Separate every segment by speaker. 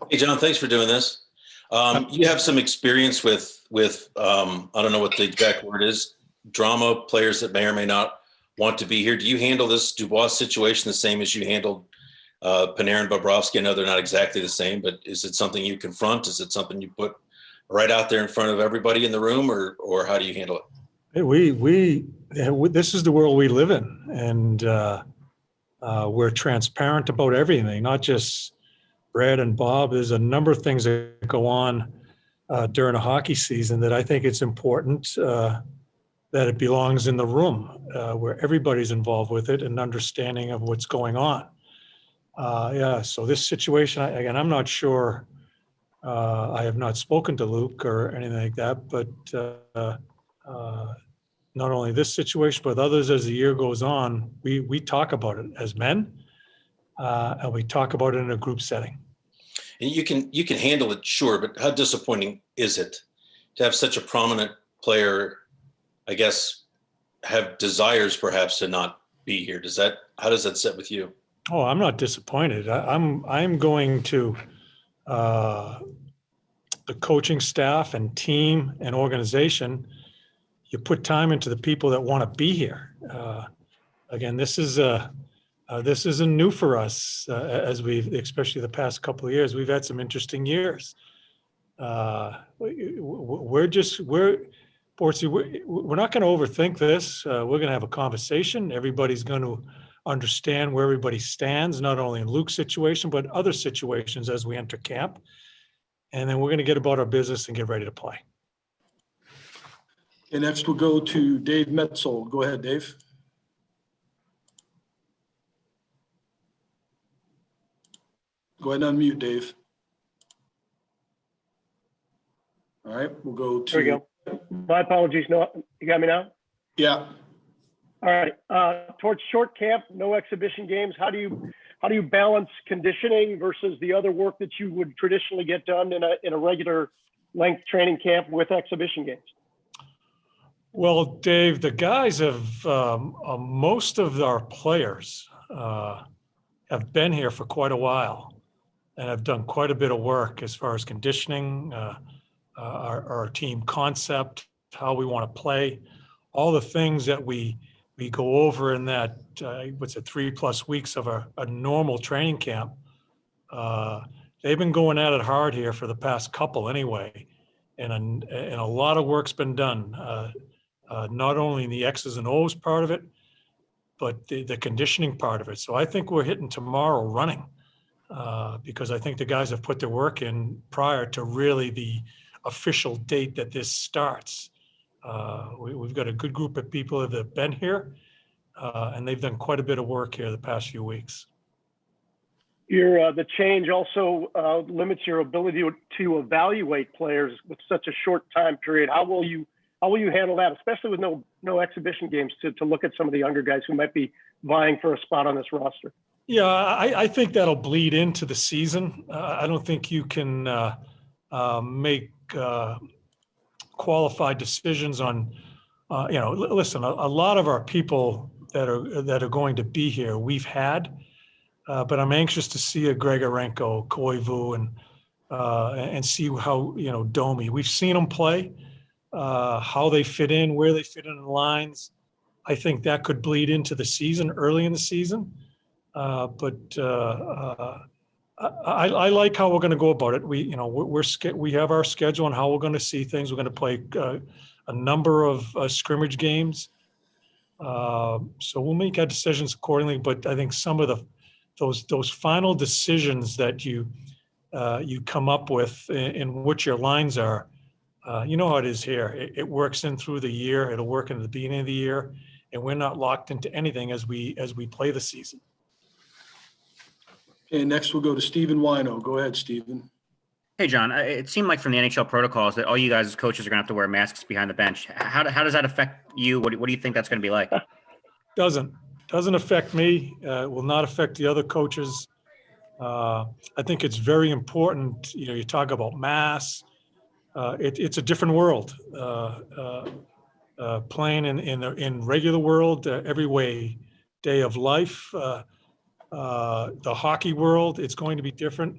Speaker 1: Hey, John, thanks for doing this. You have some experience with I don't know what the exact word is, drama, players that may or may not want to be here. Do you handle this Dubois situation the same as you handled Panarin, Bobrovsky? I know they're not exactly the same, but is it something you confront? Is it something you put right out there in front of everybody in the room, or how do you handle it?
Speaker 2: This is the world we live in, and we're transparent about everything, not just Brad and Bob. There's a number of things that go on during a hockey season that I think it's important that it belongs in the room where everybody's involved with it and understanding of what's going on. So this situation, again, I'm not sure. I have not spoken to Luke or anything like that, but not only this situation, but others as the year goes on, we talk about it as men, and we talk about it in a group setting.
Speaker 1: And you can handle it, sure, but how disappointing is it to have such a prominent player, I guess, have desires perhaps to not be here? How does that sit with you?
Speaker 2: Oh, I'm not disappointed. I'm going to the coaching staff and team and organization. You put time into the people that want to be here. Again, this isn't new for us, as especially the past couple of years, we've had some interesting years. We're not going to overthink this. We're going to have a conversation. Everybody's going to understand where everybody stands, not only in Luke's situation, but other situations as we enter camp. And then we're going to get about our business and get ready to play.
Speaker 3: Okay, next we'll go to Dave Metzel. Go ahead, Dave. Go ahead and unmute, Dave. All right, we'll go to.
Speaker 4: There we go. My apologies. No, you got me now?
Speaker 3: Yeah.
Speaker 4: All right. Towards short camp, no exhibition games. How do you balance conditioning versus the other work that you would traditionally get done in a regular length training camp with exhibition games?
Speaker 2: Well, Dave, the guys have most of our players have been here for quite a while and have done quite a bit of work as far as conditioning, our team concept, how we want to play, all the things that we go over in that, 3+ weeks of a normal training camp. They've been going at it hard here for the past couple anyway, and a lot of work's been done, not only in the X's and O's part of it, but the conditioning part of it. So I think we're hitting tomorrow running, because I think the guys have put their work in prior to really the official date that this starts. We've got a good group of people that have been here, and they've done quite a bit of work here the past few weeks.
Speaker 4: The change also limits your ability to evaluate players with such a short time period. How will you handle that, especially with no exhibition games to look at some of the younger guys who might be vying for a spot on this roster?
Speaker 2: Yeah, I think that'll bleed into the season. I don't think you can make qualified decisions on, listen, a lot of our people that are going to be here, we've had, but I'm anxious to see a Grigorenko, Koivu, and see how, Domi. We've seen them play, how they fit in, where they fit in the lines. I think that could bleed into the season, early in the season. But I like how we're going to go about it. We have our schedule on how we're going to see things. We're going to play a number of scrimmage games, so we'll make our decisions accordingly. But I think some of those final decisions that you come up with in what your lines are, you know how it is here. It works in through the year. It'll work in the beginning of the year, and we're not locked into anything as we play the season.
Speaker 3: Okay, next we'll go to Stephen Whyno. Go ahead, Stephen.
Speaker 5: Hey, John. It seemed like from the NHL protocols that all you guys as coaches are going to have to wear masks behind the bench. How does that affect you? What do you think that's going to be like?
Speaker 2: Doesn't affect me. Will not affect the other coaches. I think it's very important. You talk about masks. It's a different world. Playing in regular world, every day of life. The hockey world, it's going to be different.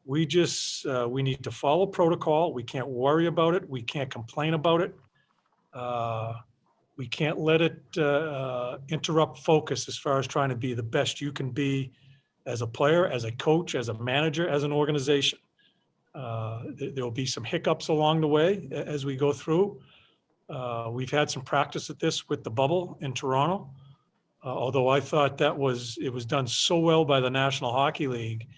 Speaker 2: We just, we need to follow protocol. We can't worry about it. We can't complain about it. We can't let it interrupt focus as far as trying to be the best you can be as a player, as a coach, as a manager, as an organization. There'll be some hiccups along the way as we go through. We've had some practice at this with the bubble in Toronto. Although I thought it was done so well by the National Hockey League,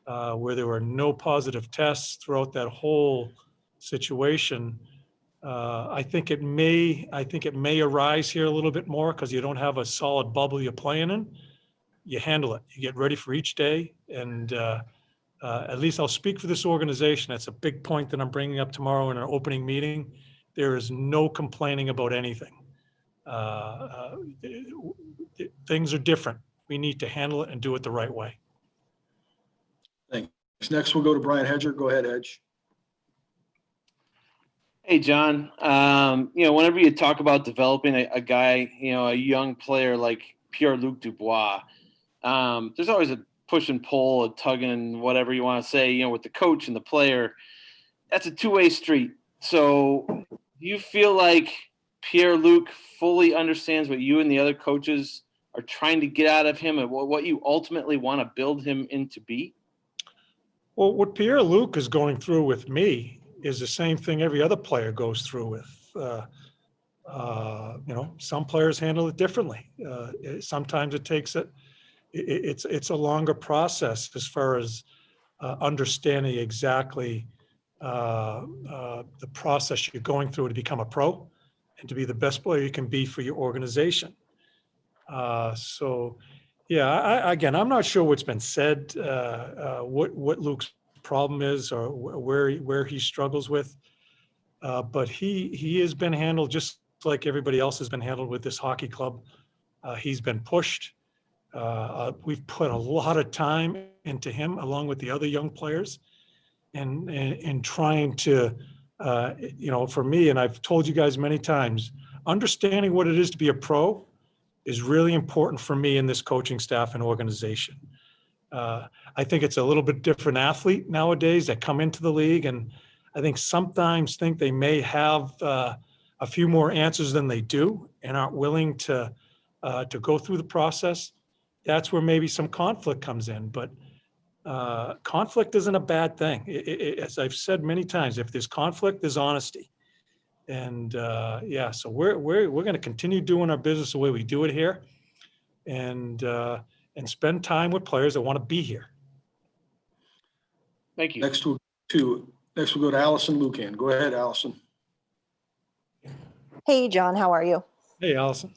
Speaker 2: where there were no positive tests throughout that whole situation. I think it may arise here a little bit more because you don't have a solid bubble you're playing in. You handle it. You get ready for each day, and at least I'll speak for this organization. That's a big point that I'm bringing up tomorrow in our opening meeting. There is no complaining about anything. Things are different. We need to handle it and do it the right way.
Speaker 3: Thanks. Next, we'll go to Brian Hedger. Go ahead, Hedge.
Speaker 6: Hey, John. Whenever you talk about developing a guy, a young player like Pierre-Luc Dubois, there's always a push and pull, a tugging, whatever you want to say, with the coach and the player. That's a two-way street. So do you feel like Pierre-Luc fully understands what you and the other coaches are trying to get out of him and what you ultimately want to build him into be?
Speaker 2: Well, what Pierre-Luc is going through with me is the same thing every other player goes through with. Some players handle it differently. Sometimes it takes it's a longer process as far as understanding exactly the process you're going through to become a pro and to be the best player you can be for your organization. Again, I'm not sure what's been said, what Luke's problem is or where he struggles with, but he has been handled just like everybody else has been handled with this hockey club. He's been pushed. We've put a lot of time into him along with the other young players and trying to, for me, and I've told you guys many times, understanding what it is to be a pro is really important for me in this coaching staff and organization. I think it's a little bit different athlete nowadays that come into the league, and I think sometimes think they may have a few more answers than they do and aren't willing to go through the process. That's where maybe some conflict comes in, but conflict isn't a bad thing. As I've said many times, if there's conflict, there's honesty. And so we're going to continue doing our business the way we do it here, and spend time with players that want to be here.
Speaker 6: Thank you.
Speaker 3: Next we'll go to Alison Lukan. Go ahead, Alison.
Speaker 7: Hey, John, how are you?
Speaker 2: Hey, Allison.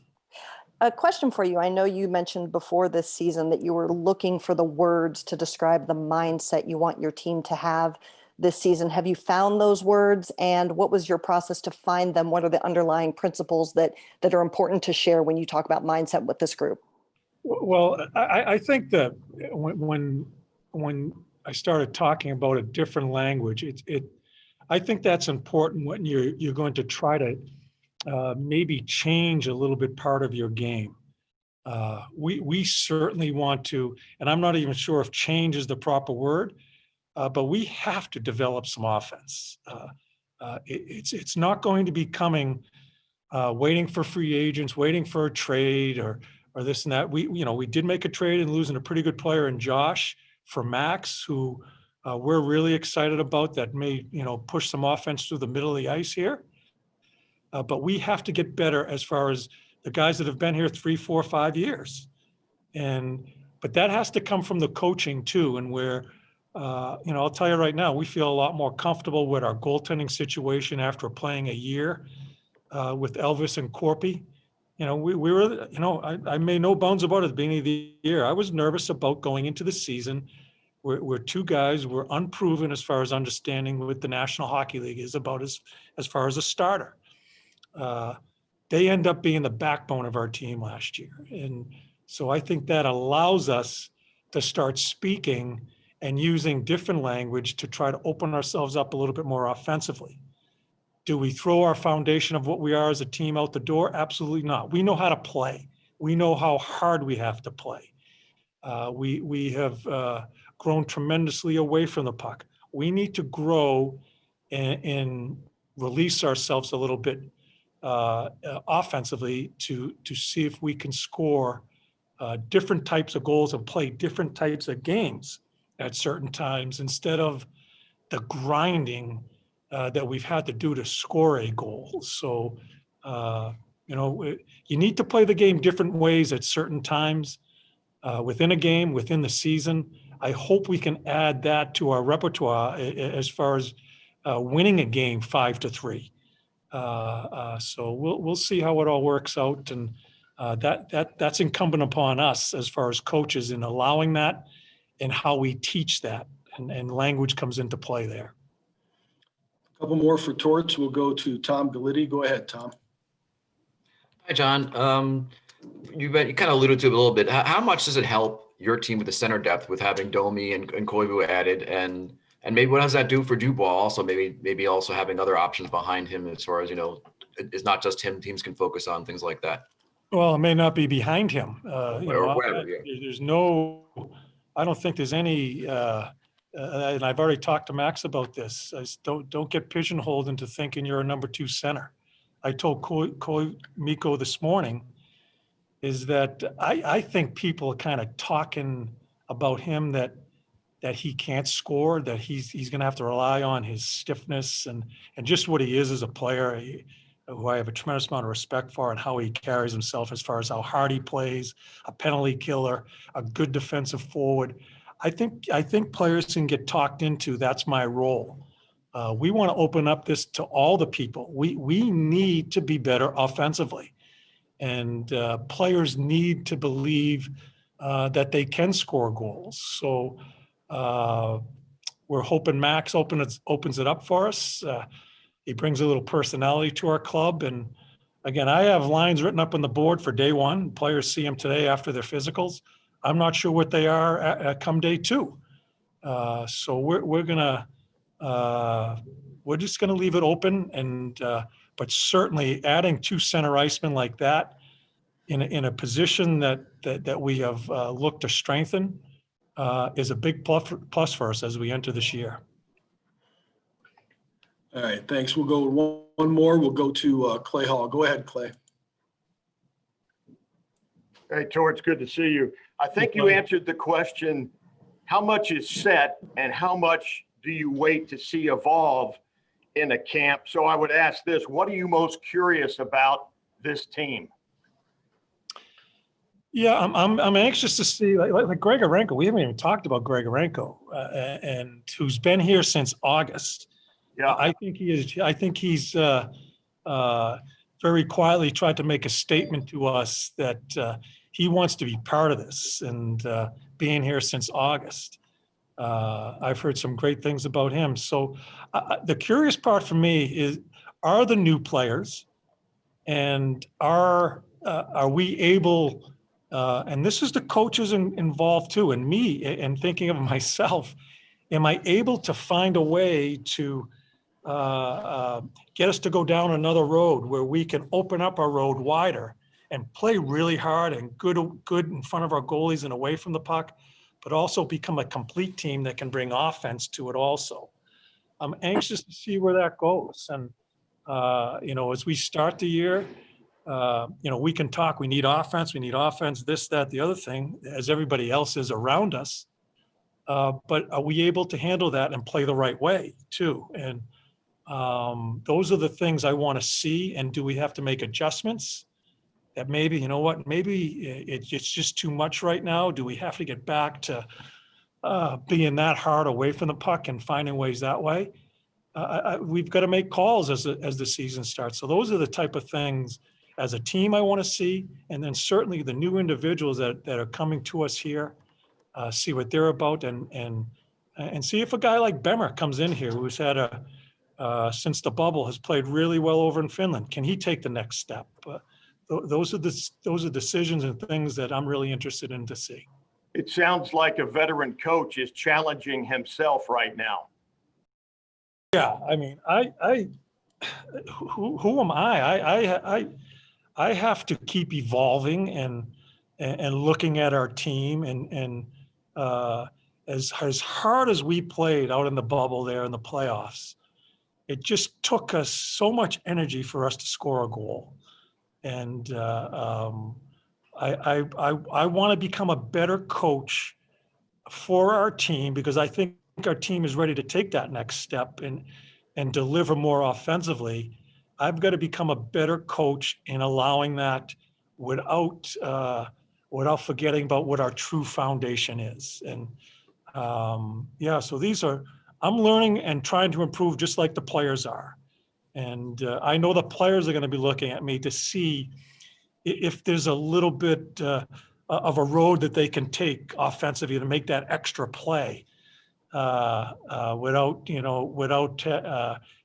Speaker 7: A question for you. I know you mentioned before this season that you were looking for the words to describe the mindset you want your team to have this season. Have you found those words, and what was your process to find them? What are the underlying principles that are important to share when you talk about mindset with this group?
Speaker 2: Well, I think that when I started talking about a different language, I think that's important when you're going to try to maybe change a little bit part of your game. We certainly want to, and I'm not even sure if change is the proper word, but we have to develop some offense. It's not going to be coming, waiting for free agents, waiting for a trade or this and that. We did make a trade and losing a pretty good player in Josh for Max, who we're really excited about, that may push some offense through the middle of the ice here. But we have to get better as far as the guys that have been here 3, 4, 5 years. But that has to come from the coaching too. And where, I'll tell you right now, we feel a lot more comfortable with our goaltending situation after playing a year with Elvis and Corpy. We were, I made no bones about it at the beginning of the year. I was nervous about going into the season where two guys were unproven as far as understanding what the National Hockey League is about as far as a starter. They end up being the backbone of our team last year. And so I think that allows us to start speaking and using different language to try to open ourselves up a little bit more offensively. Do we throw our foundation of what we are as a team out the door? Absolutely not. We know how to play. We know how hard we have to play. We have grown tremendously away from the puck. We need to grow and release ourselves a little bit offensively to see if we can score different types of goals and play different types of games at certain times instead of the grinding that we've had to do to score a goal. So, you need to play the game different ways at certain times within a game, within the season. I hope we can add that to our repertoire as far as winning a game 5-3. So we'll see how it all works out, and that's incumbent upon us as far as coaches in allowing that and how we teach that, and language comes into play there.
Speaker 3: A couple more for Torts. We'll go to Tom Gulitti. Go ahead, Tom.
Speaker 8: Hi, John. You kind of alluded to it a little bit. How much does it help your team with the center depth with having Domi and Koivu added, and maybe what does that do for Dubois also? Maybe also having other options behind him as far as it's not just him. Teams can focus on things like that.
Speaker 2: Well, it may not be behind him.
Speaker 8: Or whatever. Yeah.
Speaker 2: There's no. I don't think there's any. And I've already talked to Max about this. I just don't get pigeonholed into thinking you're a number 2 center. I told Miko this morning is that I think people are kind of talking about him that he can't score, that he's going to have to rely on his stiffness and just what he is as a player, who I have a tremendous amount of respect for, and how he carries himself as far as how hard he plays, a penalty killer, a good defensive forward. I think players can get talked into that's my role. We want to open up this to all the people. We need to be better offensively. And players need to believe that they can score goals. So we're hoping Max opens it up for us. He brings a little personality to our club. And again, I have lines written up on the board for day 1. Players see them today after their physicals. I'm not sure what they are at come day 2. So we're just gonna leave it open, and but certainly adding 2 center icemen like that in a position that we have looked to strengthen is a big plus for us as we enter this year.
Speaker 3: All right, thanks. We'll go one more. We'll go to Clay Hall. Go ahead, Clay.
Speaker 9: Hey, Torts, good to see you. I think you answered the question, how much is set and how much do you wait to see evolve in a camp? So I would ask this, what are you most curious about this team?
Speaker 2: Yeah, I'm anxious to see like Grigorenko. We haven't even talked about Grigorenko, and who's been here since August.
Speaker 9: Yeah,
Speaker 2: I think he's very quietly tried to make a statement to us that he wants to be part of this, and being here since August. I've heard some great things about him. So the curious part for me is, are the new players, and are we able, and this is the coaches involved too, and me, and thinking of myself, am I able to find a way to get us to go down another road where we can open up our road wider and play really hard and good in front of our goalies and away from the puck, but also become a complete team that can bring offense to it also. I'm anxious to see where that goes. And, as we start the year, we can talk, we need offense, this, that, the other thing, as everybody else is around us. But are we able to handle that and play the right way too? And those are the things I want to see. And do we have to make adjustments? That maybe, maybe it's just too much right now. Do we have to get back to being that hard away from the puck and finding ways that way? We've got to make calls as the season starts. So those are the type of things as a team I want to see. And then certainly the new individuals that are coming to us here, see what they're about, and see if a guy like Bemmer comes in here, who's had since the bubble, has played really well over in Finland. Can he take the next step? Those are decisions and things that I'm really interested in to see.
Speaker 9: it sounds like a veteran coach is challenging himself right now.
Speaker 2: Yeah, I mean, who am I? I have to keep evolving, and and looking at our team and as hard as we played out in the bubble there in the playoffs, it just took us so much energy for us to score a goal. And I want to become a better coach for our team, because I think our team is ready to take that next step and deliver more offensively. I've got to become a better coach in allowing that without forgetting about what our true foundation is. And so I'm learning and trying to improve just like the players are. And I know the players are going to be looking at me to see if there's a little bit of a road that they can take offensively to make that extra play without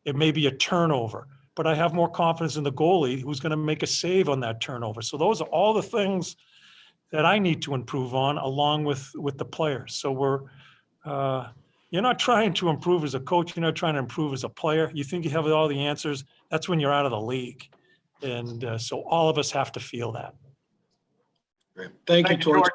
Speaker 2: it may be a turnover. But I have more confidence in the goalie who's going to make a save on that turnover. So those are all the things that I need to improve on, along with the players. So you're not trying to improve as a coach. You're not trying to improve as a player. You think you have all the answers. That's when you're out of the league. And so all of us have to feel that.
Speaker 3: Great. Thank you, Torts.